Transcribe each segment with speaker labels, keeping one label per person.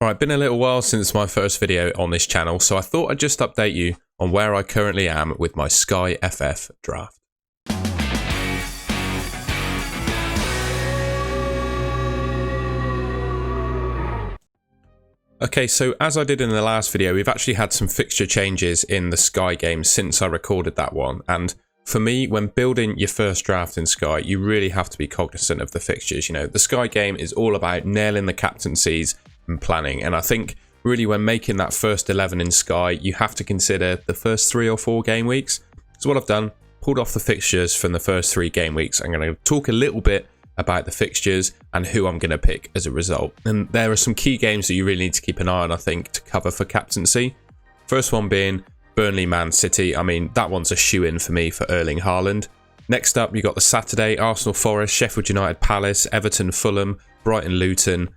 Speaker 1: Alright, been a little while since my first video on this channel, so I thought I'd just update you on where I currently am with my Skyff draft. Okay, so as I did in the last video, we've actually had some fixture changes in the Sky game since I recorded that one, and for me, when building your first draft in Sky, you really have to be cognizant of the fixtures. You know, the Sky game is all about nailing the captaincies and planning, and I think really when making that first 11 in Sky, you have to consider the first 3 or 4 game weeks. So what I've done, pulled off the fixtures from the first 3 game weeks. I'm going to talk a little bit about the fixtures and who I'm going to pick as a result. And there are some key games that you really need to keep an eye on, I think, to cover for captaincy. First one being Burnley Man City. I mean, that one's a shoe-in for me for Erling Haaland. Next up, you got the Saturday, Arsenal Forest, Sheffield United Palace, Everton Fulham, Brighton Luton,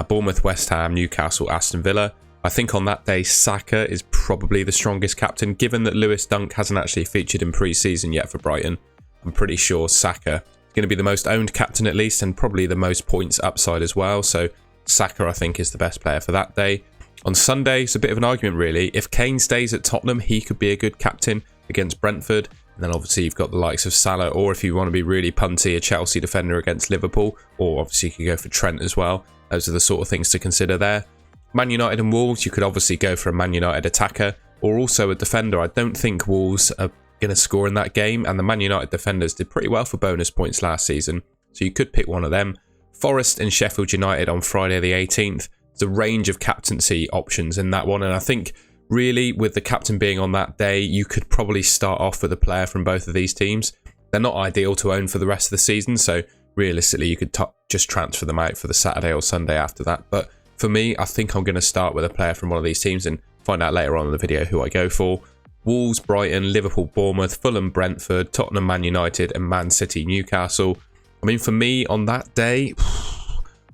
Speaker 1: Bournemouth West Ham, Newcastle Aston Villa. I think on that day, Saka is probably the strongest captain, given that Lewis Dunk hasn't actually featured in pre-season yet for Brighton. I'm pretty sure Saka is going to be the most owned captain at least, and probably the most points upside as well. So Saka, I think, is the best player for that day. On Sunday, it's a bit of an argument really. If Kane stays at Tottenham, he could be a good captain against Brentford. And then obviously you've got the likes of Salah, or if you want to be really punty, a Chelsea defender against Liverpool, or obviously you could go for Trent as well. Those are the sort of things to consider there. Man United and Wolves, you could obviously go for a Man United attacker or also a defender. I don't think Wolves are going to score in that game, and the Man United defenders did pretty well for bonus points last season, so you could pick one of them. Forest and Sheffield United on Friday the 18th. There's a range of captaincy options in that one, and I think really with the captain being on that day, you could probably start off with a player from both of these teams. They're not ideal to own for the rest of the season, so realistically you could just transfer them out for the Saturday or Sunday after that. But for me, I think I'm going to start with a player from one of these teams and find out later on in the video who I go for. Wolves, Brighton, Liverpool, Bournemouth, Fulham, Brentford, Tottenham, Man United and Man City, Newcastle. I mean, for me on that day,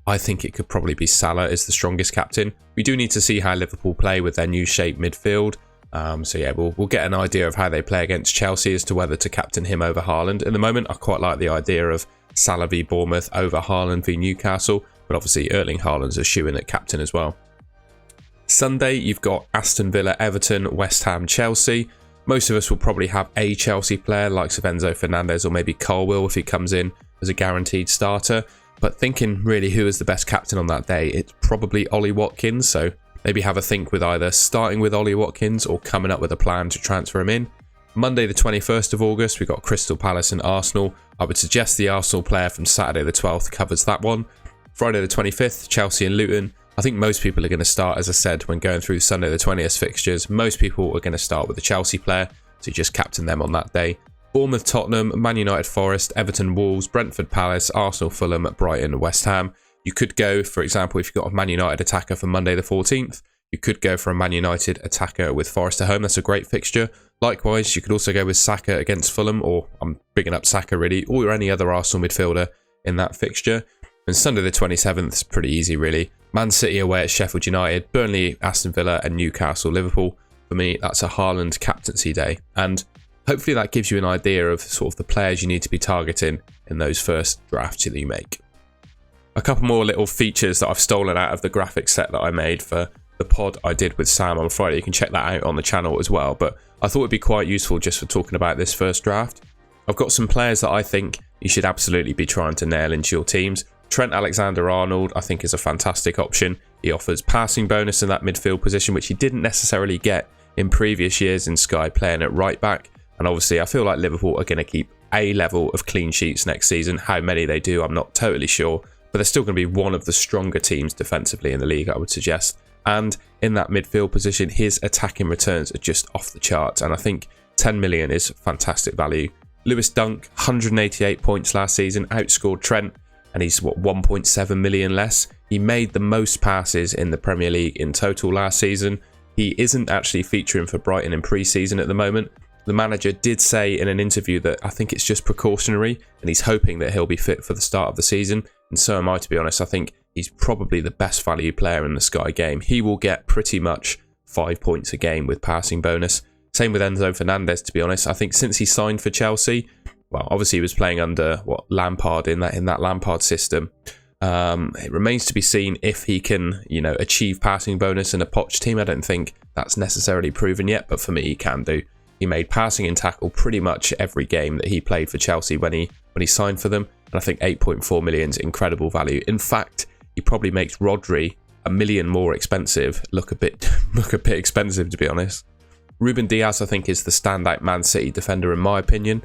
Speaker 1: I think it could probably be Salah as the strongest captain. We do need to see how Liverpool play with their new shape midfield. So yeah, we'll get an idea of how they play against Chelsea as to whether to captain him over Haaland. At the moment, I quite like the idea of Salah v Bournemouth over Haaland v Newcastle, but obviously Erling Haaland's a shoe-in at captain as well. Sunday, you've got Aston Villa, Everton, West Ham, Chelsea. Most of us will probably have a Chelsea player, like Enzo Fernandez or maybe Colwill if he comes in as a guaranteed starter. But thinking really who is the best captain on that day, it's probably Ollie Watkins. So maybe have a think with either starting with Ollie Watkins or coming up with a plan to transfer him in. Monday the 21st of August, we've got Crystal Palace and Arsenal. I would suggest the Arsenal player from Saturday the 12th covers that one. Friday the 25th, Chelsea and Luton. I think most people are going to start, as I said, when going through Sunday the 20th fixtures, most people are going to start with the Chelsea player, so you just captain them on that day. Bournemouth, Tottenham, Man United, Forest, Everton, Wolves, Brentford, Palace, Arsenal, Fulham, Brighton, West Ham. You could go, for example, if you've got a Man United attacker for Monday the 14th, you could go for a Man United attacker with Forest at home. That's a great fixture. Likewise, you could also go with Saka against Fulham, or I'm bigging up Saka really, or any other Arsenal midfielder in that fixture. And Sunday the 27th is pretty easy really. Man City away at Sheffield United, Burnley, Aston Villa and Newcastle, Liverpool. For me, that's a Haaland captaincy day. And hopefully that gives you an idea of sort of the players you need to be targeting in those first drafts that you make. A couple more little features that I've stolen out of the graphic set that I made for the pod I did with Sam on Friday. You can check that out on the channel as well. But I thought it'd be quite useful just for talking about this first draft. I've got some players that I think you should absolutely be trying to nail into your teams. Trent Alexander-Arnold, I think, is a fantastic option. He offers passing bonus in that midfield position, which he didn't necessarily get in previous years in Sky playing at right back. And obviously, I feel like Liverpool are going to keep a level of clean sheets next season. How many they do, I'm not totally sure. But they're still going to be one of the stronger teams defensively in the league, I would suggest. And in that midfield position, his attacking returns are just off the charts. And I think 10 million is fantastic value. Lewis Dunk, 188 points last season, outscored Trent. And he's, 1.7 million less. He made the most passes in the Premier League in total last season. He isn't actually featuring for Brighton in pre-season at the moment. The manager did say in an interview that I think it's just precautionary, and he's hoping that he'll be fit for the start of the season. And so am I, to be honest. I think he's probably the best value player in the Sky game. He will get pretty much 5 points a game with passing bonus. Same with Enzo Fernandez, to be honest. I think since he signed for Chelsea, well, obviously he was playing under Lampard in that Lampard system. It remains to be seen if he can, achieve passing bonus in a Poch team. I don't think that's necessarily proven yet, but for me, he can do. He made passing and tackle pretty much every game that he played for Chelsea when he signed for them, and I think 8.4 million is incredible value. In fact, he probably makes Rodri $1 million more expensive. Look a bit expensive, to be honest. Ruben Dias, I think, is the standout Man City defender in my opinion.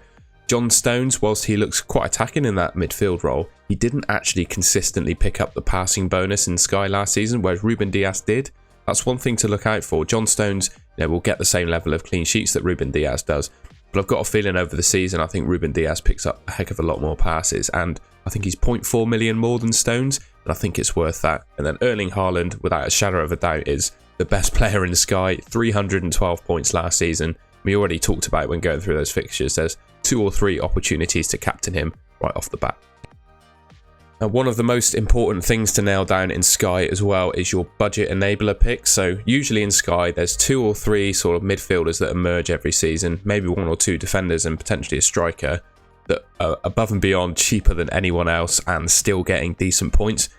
Speaker 1: John Stones, whilst he looks quite attacking in that midfield role, he didn't actually consistently pick up the passing bonus in Sky last season, whereas Ruben Dias did. That's one thing to look out for. John Stones will get the same level of clean sheets that Ruben Dias does. But I've got a feeling over the season, I think Ruben Dias picks up a heck of a lot more passes. And I think he's 0.4 million more than Stones, and I think it's worth that. And then Erling Haaland, without a shadow of a doubt, is the best player in Sky. 312 points last season. We already talked about when going through those fixtures. There's 2 or 3 opportunities to captain him right off the bat. Now, one of the most important things to nail down in Sky as well is your budget enabler picks. So usually in Sky, there's 2 or 3 sort of midfielders that emerge every season, maybe 1 or 2 defenders and potentially a striker that are above and beyond cheaper than anyone else and still getting decent points,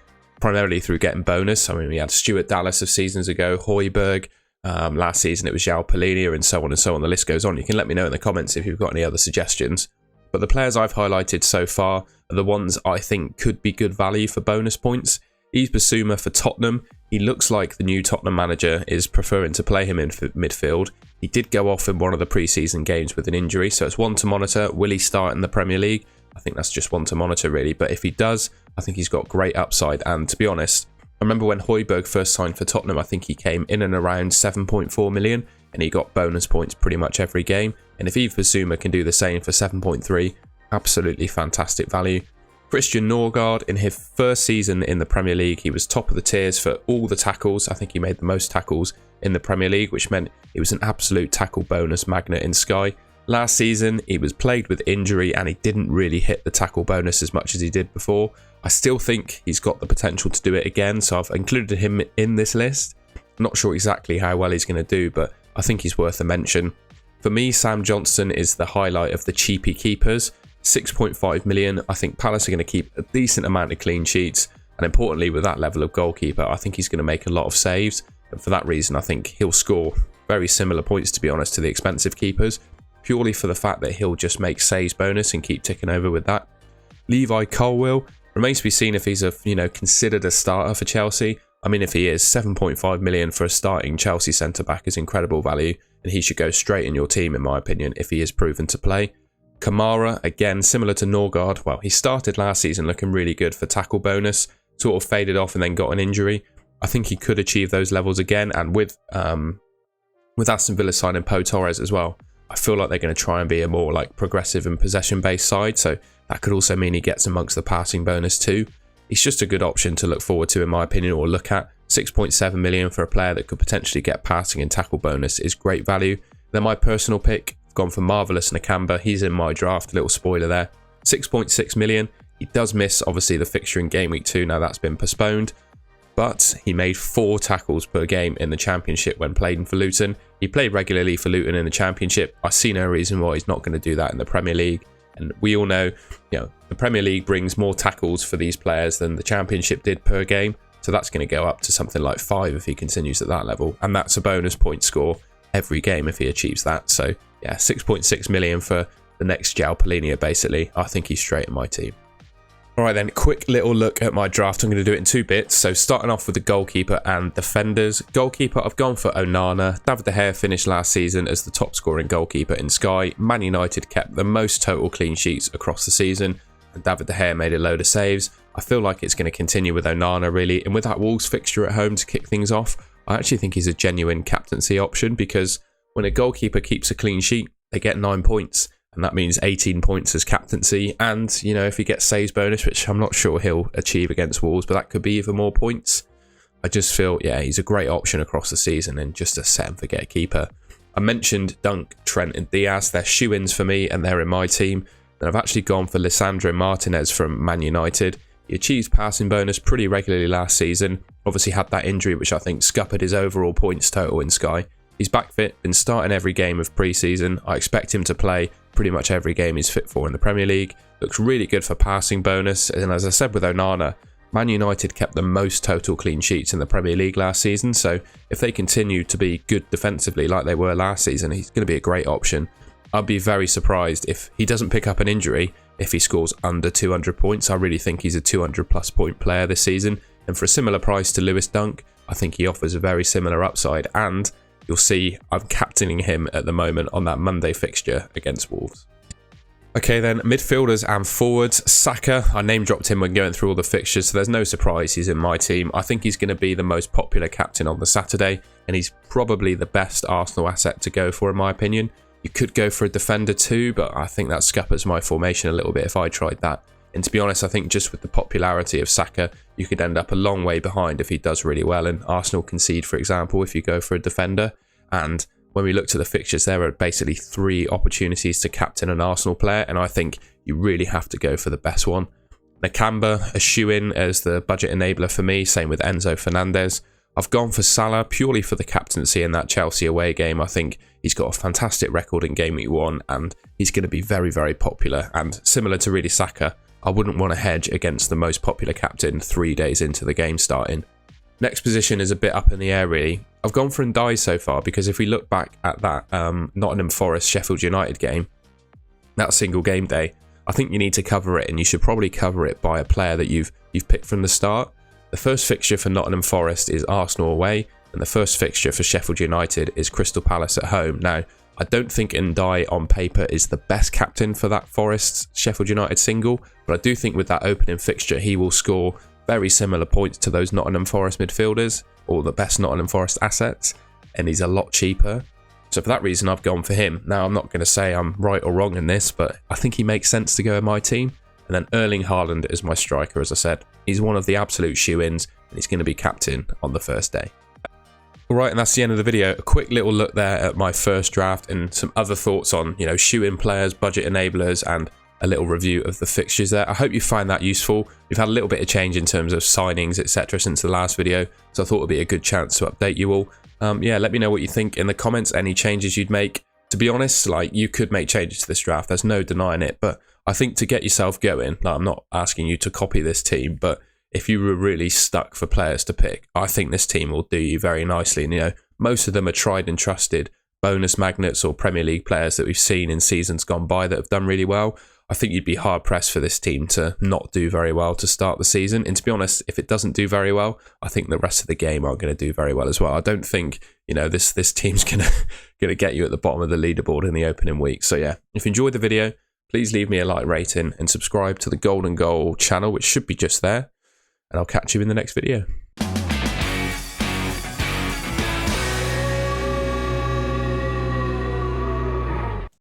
Speaker 1: primarily through getting bonus. I mean, we had Stuart Dallas of seasons ago, Højbjerg, last season it was João Palhinha, and so on and so on. The list goes on. You can let me know in the comments if you've got any other suggestions. But the players I've highlighted so far are the ones I think could be good value for bonus points. Yves Bissouma for Tottenham. He looks like the new Tottenham manager is preferring to play him in midfield. He did go off in one of the pre-season games with an injury, so it's one to monitor. Will he start in the Premier League? I think that's just one to monitor really, but if he does, I think he's got great upside. And to be honest, I remember when Højbjerg first signed for Tottenham, I think he came in and around 7.4 million and he got bonus points pretty much every game. And if Yves Bissouma can do the same for 7.3, absolutely fantastic value. Christian Norgard, in his first season in the Premier League, he was top of the tiers for all the tackles. I think he made the most tackles in the Premier League, which meant he was an absolute tackle bonus magnet in Sky. Last season, he was plagued with injury and he didn't really hit the tackle bonus as much as he did before. I still think he's got the potential to do it again, so I've included him in this list. I'm not sure exactly how well he's going to do, but I think he's worth a mention. For me, Sam Johnstone is the highlight of the cheapy keepers. 6.5 million. I think Palace are going to keep a decent amount of clean sheets, and importantly, with that level of goalkeeper, I think he's going to make a lot of saves, and for that reason I think he'll score very similar points, to be honest, to the expensive keepers, purely for the fact that he'll just make saves bonus and keep ticking over with that. Levi Colwill, remains to be seen if he's considered a starter for Chelsea. I mean, if he is, 7.5 million for a starting Chelsea centre-back is incredible value, and he should go straight in your team, in my opinion, if he is proven to play. Kamara, again, similar to Norgard. Well, he started last season looking really good for tackle bonus, sort of faded off and then got an injury. I think he could achieve those levels again, and with Aston Villa signing Pau Torres as well, I feel like they're going to try and be a more progressive and possession-based side, so that could also mean he gets amongst the passing bonus too. He's just a good option to look forward to, in my opinion, or look at. 6.7 million for a player that could potentially get passing and tackle bonus is great value. Then my personal pick, I've gone for Marvelous Nakamba. He's in my draft, little spoiler there. 6.6 million. He does miss, obviously, the fixture in game week 2. Now that's been postponed. But he made 4 tackles per game in the Championship when playing for Luton. He played regularly for Luton in the Championship. I see no reason why he's not going to do that in the Premier League. And we all know, the Premier League brings more tackles for these players than the Championship did per game. So that's going to go up to something like 5 if he continues at that level. And that's a bonus point score every game if he achieves that. So yeah, 6.6 million for the next João Palhinha, basically. I think he's straight in my team. All right then, quick little look at my draft. I'm going to do it in 2 bits. So starting off with the goalkeeper and defenders. Goalkeeper, I've gone for Onana. David De Gea finished last season as the top scoring goalkeeper in Sky. Man United kept the most total clean sheets across the season, and David De Gea made a load of saves. I feel like it's going to continue with Onana really, and with that Wolves fixture at home to kick things off, I actually think he's a genuine captaincy option, because when a goalkeeper keeps a clean sheet, they get 9 points. And that means 18 points as captaincy. And, if he gets saves bonus, which I'm not sure he'll achieve against Wolves, but that could be even more points. I just feel, he's a great option across the season and just a set and forget keeper. I mentioned Dunk, Trent and Diaz. They're shoe-ins for me and they're in my team. And I've actually gone for Lisandro Martinez from Man United. He achieved passing bonus pretty regularly last season. Obviously had that injury, which I think scuppered his overall points total in Sky. He's back fit, been starting every game of pre-season. I expect him to play pretty much every game he's fit for in the Premier League. Looks really good for passing bonus. And as I said with Onana, Man United kept the most total clean sheets in the Premier League last season, so if they continue to be good defensively like they were last season, he's going to be a great option. I'd be very surprised if he doesn't pick up an injury if he scores under 200 points. I really think he's a 200 plus point player this season, and for a similar price to Lewis Dunk, I think he offers a very similar upside, and you'll see I'm captaining him at the moment on that Monday fixture against Wolves. Okay then, midfielders and forwards. Saka, I name dropped him when going through all the fixtures, so there's no surprise he's in my team. I think he's going to be the most popular captain on the Saturday, and he's probably the best Arsenal asset to go for in my opinion. You could go for a defender too, but I think that scuppers my formation a little bit if I tried that. And to be honest, I think just with the popularity of Saka, you could end up a long way behind if he does really well, and Arsenal concede, for example, if you go for a defender. And when we look to the fixtures, there are basically 3 opportunities to captain an Arsenal player, and I think you really have to go for the best one. Nakamba, a shoe-in as the budget enabler for me, same with Enzo Fernandez. I've gone for Salah purely for the captaincy in that Chelsea away game. I think he's got a fantastic record in Game Week 1, and he's going to be very, very popular. And similar to really Saka, I wouldn't want to hedge against the most popular captain 3 days into the game starting. Next position is a bit up in the air really. I've gone for Ndai so far because if we look back at that Nottingham Forest Sheffield United game, that single game day, I think you need to cover it, and you should probably cover it by a player that you've picked from the start. The first fixture for Nottingham Forest is Arsenal away, and the first fixture for Sheffield United is Crystal Palace at home. Now, I don't think Ndai on paper is the best captain for that Forest Sheffield United single, but I do think with that opening fixture he will score very similar points to those Nottingham Forest midfielders, or the best Nottingham Forest assets, and he's a lot cheaper. So for that reason, I've gone for him. Now, I'm not going to say I'm right or wrong in this, but I think he makes sense to go in my team. And then Erling Haaland is my striker, as I said. He's one of the absolute shoe-ins, and he's going to be captain on the first day. Alright, and that's the end of the video. A quick little look there at my first draft and some other thoughts on, shoe-in players, budget enablers, and a little review of the fixtures there. I hope you find that useful. We've had a little bit of change in terms of signings, etc. since the last video, so I thought it would be a good chance to update you all. Yeah, let me know what you think in the comments, any changes you'd make. To be honest, you could make changes to this draft, there's no denying it, but I think to get yourself going, I'm not asking you to copy this team, but if you were really stuck for players to pick, I think this team will do you very nicely. And most of them are tried and trusted bonus magnets or Premier League players that we've seen in seasons gone by that have done really well. I think you'd be hard pressed for this team to not do very well to start the season. And to be honest, if it doesn't do very well, I think the rest of the game aren't going to do very well as well. I don't think, this team's gonna get you at the bottom of the leaderboard in the opening week. So yeah, if you enjoyed the video, please leave me a like rating and subscribe to the Golden Goal channel, which should be just there. And I'll catch you in the next video.